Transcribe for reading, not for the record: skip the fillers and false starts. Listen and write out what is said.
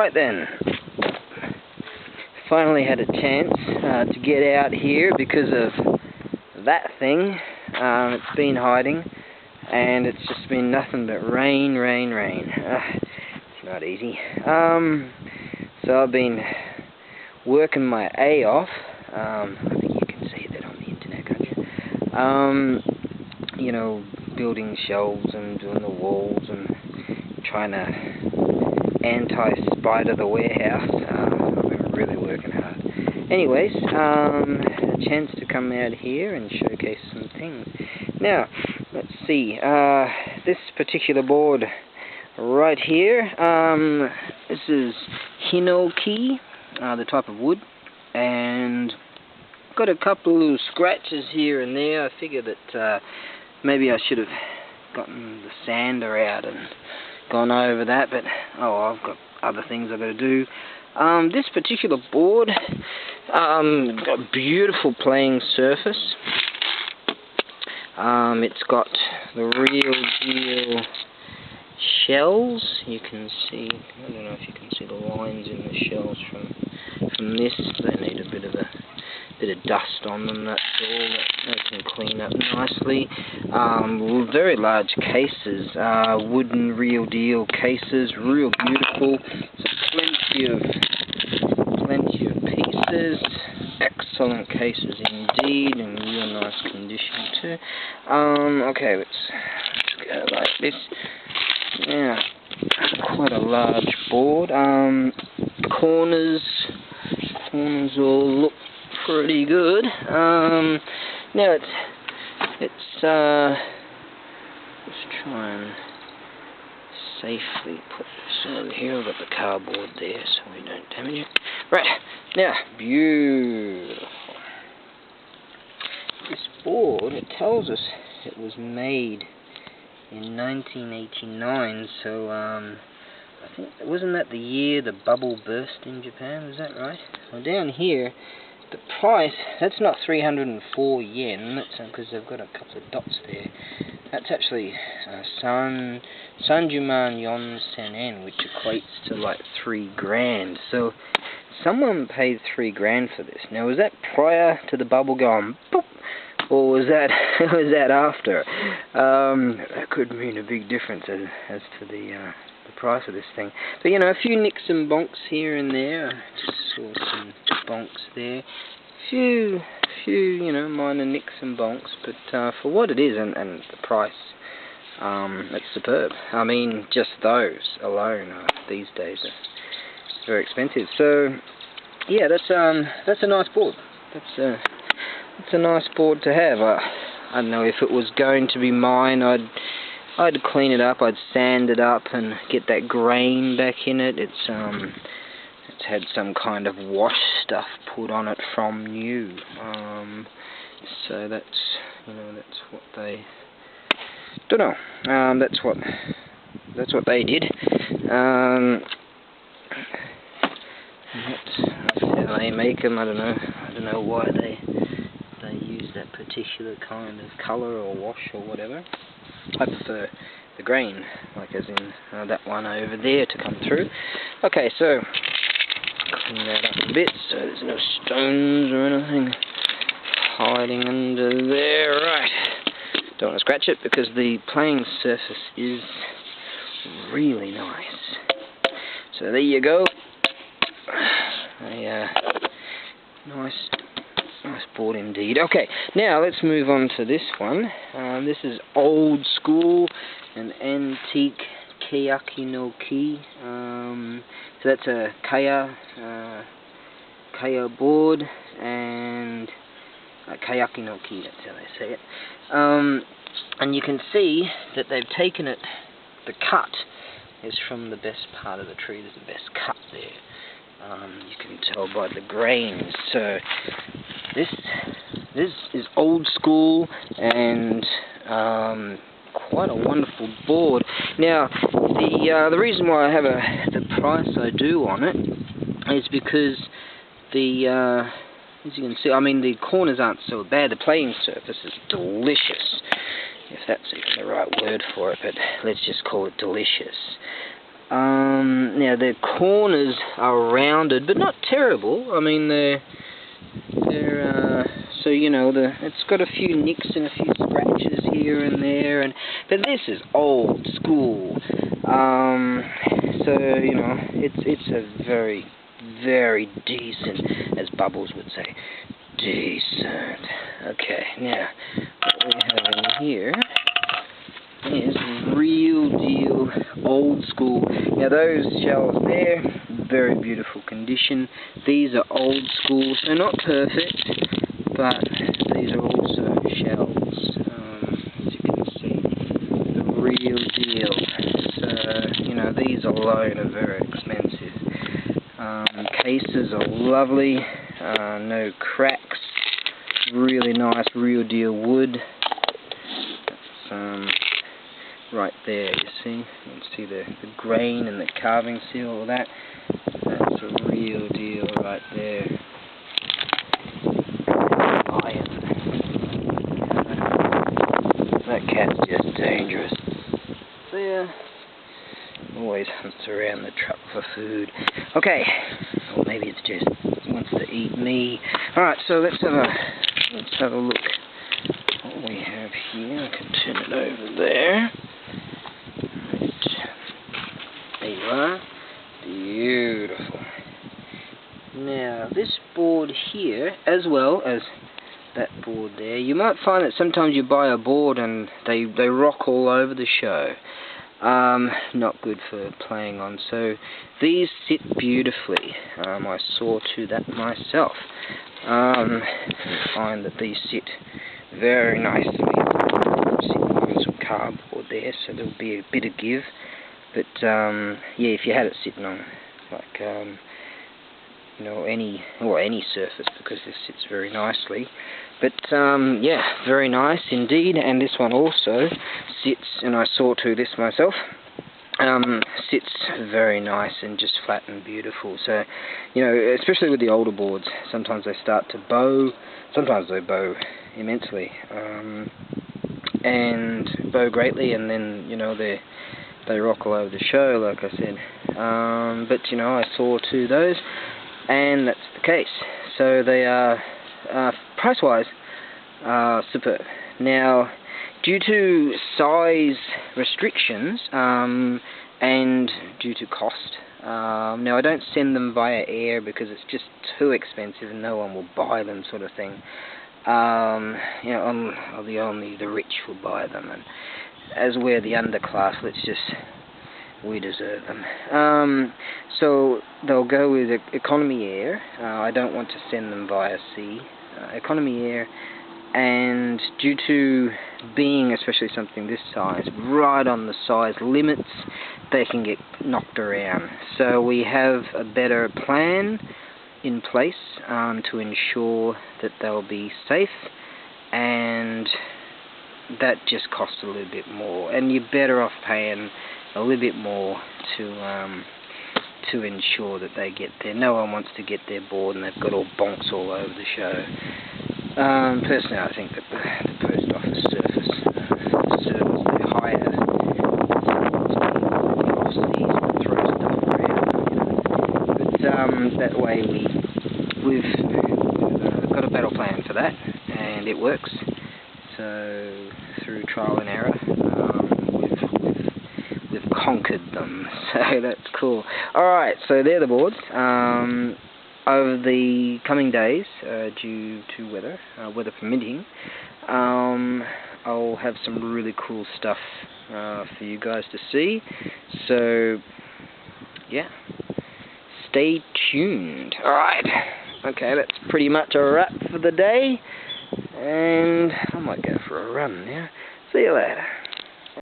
Alright then, finally had a chance to get out here because of that thing. It's been hiding, and it's just been nothing but rain. It's not easy. So I've been working my A off. I think you can see that on the internet, can't you? You know, building shelves and doing the walls and trying to anti-spider the warehouse. I've been really working hard. Anyways, a chance to come out here and showcase some things. Now, let's see. This particular board right here, this is hinoki, the type of wood, and got a couple of little scratches here and there. I figure that maybe I should have gotten the sander out and gone over that, but oh, I've got other things I've got to do. This particular board got a beautiful playing surface. It's got the real deal shells. You can see, I don't know if you can see the lines in the shells from this. They need a bit of dust on them, that's all. That they can clean up nicely. Very large cases, wooden real deal cases, real beautiful. So plenty of pieces. Excellent cases indeed, in real nice condition too. Okay, let's go like this. Yeah, quite a large board. Corners all look pretty good. Now it's just try and safely put this over here. I've got the cardboard there so we don't damage it. Right, now, beautiful. This board, it tells us it was made in 1989, so I think, wasn't that the year the bubble burst in Japan? Was that right? Well, down here, the price, that's not 304 yen, that's because they've got a couple of dots there. That's actually Sanjuman Yon Senen, which equates to like 3 grand. So someone paid 3 grand for this. Now, was that prior to the bubble going boop, or was that after? That could mean a big difference as to the price of this thing. But you know, a few nicks and bonks here and there. I just saw some bonks there. Few, you know, minor nicks and bonks, but for what it is and the price, it's superb. I mean, just those alone these days are very expensive. So yeah, that's a nice board. That's a nice board to have. I don't know if it was going to be mine. I'd clean it up. I'd sand it up and get that grain back in it. It's had some kind of wash stuff put on it from new. So that's, you know, that's what they, don't know. That's what they did. That's how they make them. I don't know why they use that particular kind of colour or wash or whatever. I prefer the grain, like as in that one over there, to come through. Okay, so clean that up a bit so there's no stones or anything hiding under there. Right, don't want to scratch it because the playing surface is really nice. So there you go. A nice board indeed. Okay, now let's move on to this one. This is old school, an antique keyaki no ki. So that's a kaya board and a kayaki no ki, that's how they say it. And you can see that they've taken it, the cut is from the best part of the tree. There's the best cut there. You can tell by the grains. So this is old school and quite a wonderful board. Now, the reason why I have the price I do on it is because as you can see, I mean, the corners aren't so bad. The playing surface is delicious, if that's even the right word for it, but let's just call it delicious. Now the corners are rounded, but not terrible. I mean, they're so you know, it's got a few nicks and a few scratches here and there, but this is old school. So you know, it's a very, very decent, as Bubbles would say, decent. Okay, now what we have in here is real deal old school. Now those shells there, very beautiful condition. These are old school, so not perfect, but these are also shells. As you can see, the real deal. So you know, these alone are very expensive. Cases are lovely, no cracks, really nice real deal wood. That's right there, you see. You can see the grain and the carving seal, all that. That's a real deal right there. Iron. That cat's just dangerous. There. Always hunts around the truck for food. Okay. Or maybe it's just wants to eat me. Alright, so let's have a look what we have here. I can turn it over there. There you are. Beautiful. Now, this board here, as well as that board there, you might find that sometimes you buy a board and they rock all over the show. Not good for playing on. So these sit beautifully. I saw to that myself. I find that these sit very nicely. Sitting on some cardboard there, so there'll be a bit of give. But yeah, if you had it sitting on like you know, any surface, because this sits very nicely. But yeah, very nice indeed. And this one also sits, and I saw to this myself, sits very nice and just flat and beautiful. So you know, especially with the older boards, sometimes they start to bow. Sometimes they bow immensely and bow greatly, and then you know they rock all over the show, like I said. But you know, I saw to those, and that's the case. So they are price-wise superb. Now, due to size restrictions and due to cost, now I don't send them via air because it's just too expensive and no one will buy them, sort of thing. You know, only the rich will buy them, and as we're the underclass, we deserve them. So they'll go with economy air. I don't want to send them via sea. Economy air, and due to being, especially something this size, right on the size limits, they can get knocked around. So we have a better plan in place to ensure that they'll be safe, and that just costs a little bit more, and you're better off paying a little bit more to ensure that they get there. No one wants to get their board and they've got all bonks all over the show. Personally, I think that the post office service they hire off-season throw stuff around, but that way we've got a battle plan for that, and it works. So through trial and error, we've conquered them. So that's cool. Alright, so they're the boards. Over the coming days, due to weather permitting, I'll have some really cool stuff for you guys to see. So yeah, stay tuned. Alright, okay, that's pretty much a wrap for the day. And I might go for a run now. See you later.